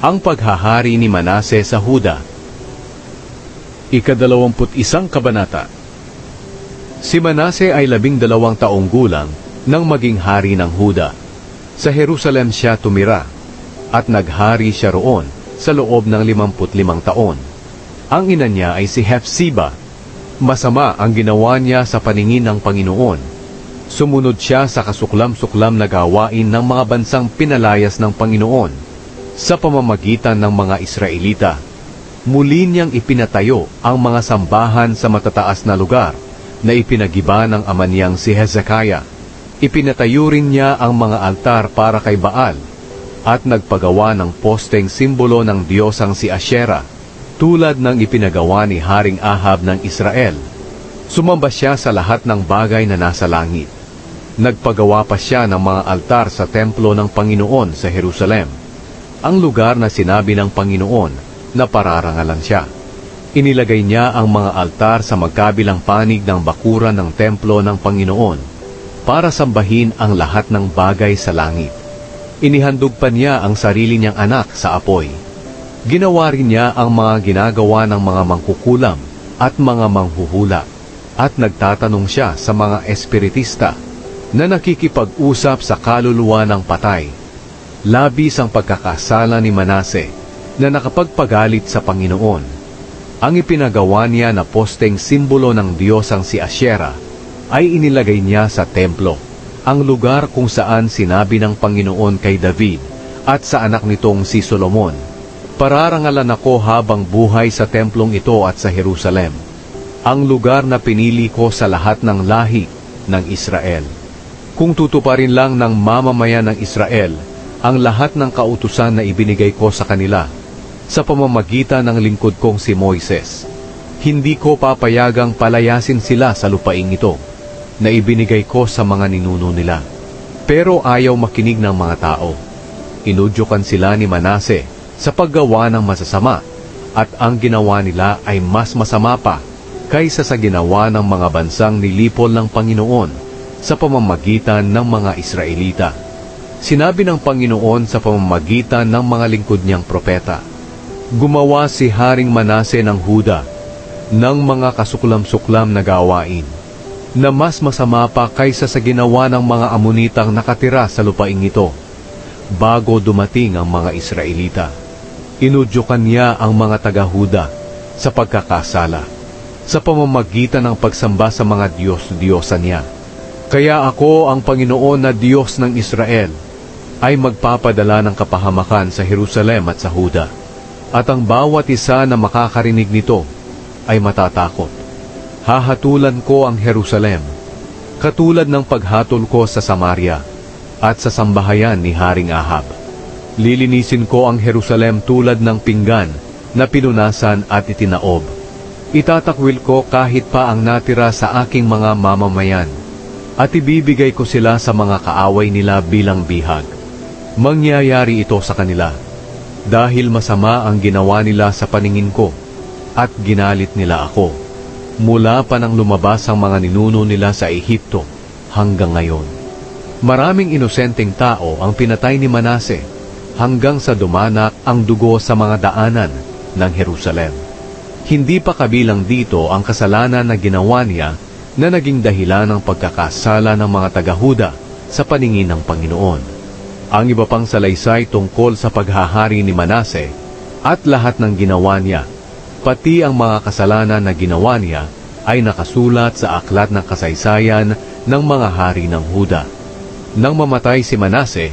Ang paghahari ni Manase sa Huda. Ika-21 kabanata. Si Manase ay 12 taong gulang nang maging hari ng Huda. Sa Jerusalem siya tumira, at naghari siya roon sa loob ng 55 taon. Ang ina niya ay si Hephzibah. Masama ang ginawa niya sa paningin ng Panginoon. Sumunod siya sa kasuklam-suklam na gawain ng mga bansang pinalayas ng Panginoon sa pamamagitan ng mga Israelita. Muli niyang ipinatayo ang mga sambahan sa matataas na lugar na ipinagiba ng ama niyang si Hezekiah. Ipinatayo rin niya ang mga altar para kay Baal at nagpagawa ng posteng simbolo ng diyosang si Asherah, tulad ng ipinagawa ni Haring Ahab ng Israel. Sumamba siya sa lahat ng bagay na nasa langit. Nagpagawa pa siya ng mga altar sa templo ng Panginoon sa Jerusalem, ang lugar na sinabi ng Panginoon na pararangalan siya. Inilagay niya ang mga altar sa magkabilang panig ng bakuran ng templo ng Panginoon para sambahin ang lahat ng bagay sa langit. Inihandog pa niya ang sarili niyang anak sa apoy. Ginawa rin niya ang mga ginagawa ng mga mangkukulam at mga manghuhula, at nagtatanong siya sa mga espiritista na nakikipag-usap sa kaluluwa ng patay. Labis ang pagkakasala ni Manase na nakapagpagalit sa Panginoon. Ang ipinagawa niya na posteng simbolo ng diyosang si Asherah ay inilagay niya sa templo, ang lugar kung saan sinabi ng Panginoon kay David at sa anak nitong si Solomon, "Pararangalan ako habang buhay sa templong ito at sa Jerusalem, ang lugar na pinili ko sa lahat ng lahi ng Israel." Kung tutuparin lang ng mamamayan ng Israel ang lahat ng kautusan na ibinigay ko sa kanila sa pamamagitan ng lingkod kong si Moises, hindi ko papayagang palayasin sila sa lupaing ito na ibinigay ko sa mga ninuno nila. Pero ayaw makinig ng mga tao. Inudyukan sila ni Manase sa paggawa ng masasama, at ang ginawa nila ay mas masama pa kaysa sa ginawa ng mga bansang nilipol ng Panginoon sa pamamagitan ng mga Israelita. Sinabi ng Panginoon sa pamamagitan ng mga lingkod niyang propeta, "Gumawa si Haring Manase ng Huda ng mga kasuklam-suklam na gawain, na mas masama pa kaysa sa ginawa ng mga Amonitang nakatira sa lupaing ito, bago dumating ang mga Israelita." Inudyukan niya ang mga taga-Huda sa pagkakasala, sa pamamagitan ng pagsamba sa mga Diyos-Diyosan niya. Kaya ako, ang Panginoon na Diyos ng Israel, ay magpapadala ng kapahamakan sa Jerusalem at sa Huda, at ang bawat isa na makakarinig nito ay matatakot. Hahatulan ko ang Jerusalem, katulad ng paghatol ko sa Samaria at sa sambahayan ni Haring Ahab. Lilinisin ko ang Jerusalem tulad ng pinggan na pinunasan at itinaob. Itatakwil ko kahit pa ang natira sa aking mga mamamayan, at ibibigay ko sila sa mga kaaway nila bilang bihag. Mangyayari ito sa kanila dahil masama ang ginawa nila sa paningin ko, at ginalit nila ako mula pa nang lumabas ang mga ninuno nila sa Ehipto hanggang ngayon. Maraming inosenteng tao ang pinatay ni Manase hanggang sa dumanak ang dugo sa mga daanan ng Jerusalem. Hindi pa kabilang dito ang kasalanan na ginawa niya na naging dahilan ng pagkakasala ng mga taga-Huda sa paningin ng Panginoon. Ang iba pang salaysay tungkol sa paghahari ni Manase at lahat ng ginawa niya, pati ang mga kasalanan na ginawa niya, ay nakasulat sa aklat ng kasaysayan ng mga hari ng Huda. Nang mamatay si Manase,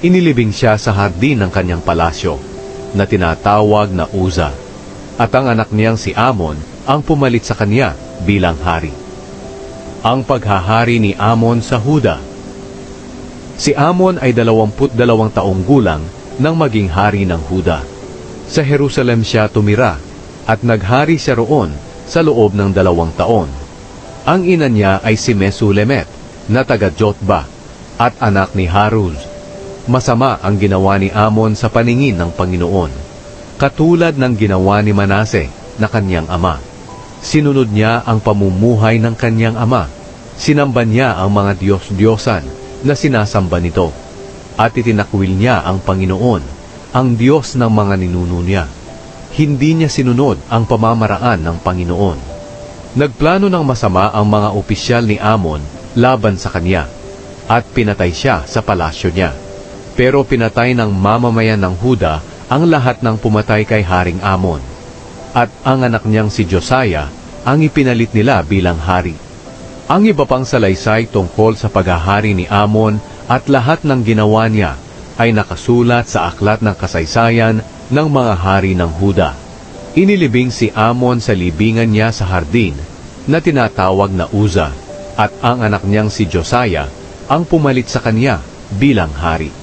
inilibing siya sa hardin ng kanyang palasyo na tinatawag na Uza, at ang anak niyang si Amon ang pumalit sa kanya bilang hari. Ang paghahari ni Amon sa Huda. Si Amon ay 22 taong gulang nang maging hari ng Huda. Sa Jerusalem siya tumira, at naghari siya roon sa loob ng 2 taon. Ang ina niya ay si Mesulemet na taga Jotba at anak ni Haruz. Masama ang ginawa ni Amon sa paningin ng Panginoon, katulad ng ginawa ni Manase na kanyang ama. Sinunod niya ang pamumuhay ng kanyang ama. Sinamba niya ang mga Diyos-Diyosan na sinasamba nito, at itinakwil niya ang Panginoon ang Diyos ng mga ninuno niya. Hindi niya sinunod ang pamamaraan ng Panginoon. Nagplano ng masama ang mga opisyal ni Amon laban sa kanya, at pinatay siya sa palasyo niya. Pero pinatay ng mamamayan ng Huda ang lahat ng pumatay kay Haring Amon. At ang anak niyang si Josiah ang ipinalit nila bilang hari. Ang iba pang salaysay tungkol sa paghahari ni Amon at lahat ng ginawa niya ay nakasulat sa aklat ng kasaysayan ng mga hari ng Huda. Inilibing si Amon sa libingan niya sa hardin na tinatawag na Uza, at ang anak niyang si Josiah ang pumalit sa kanya bilang hari.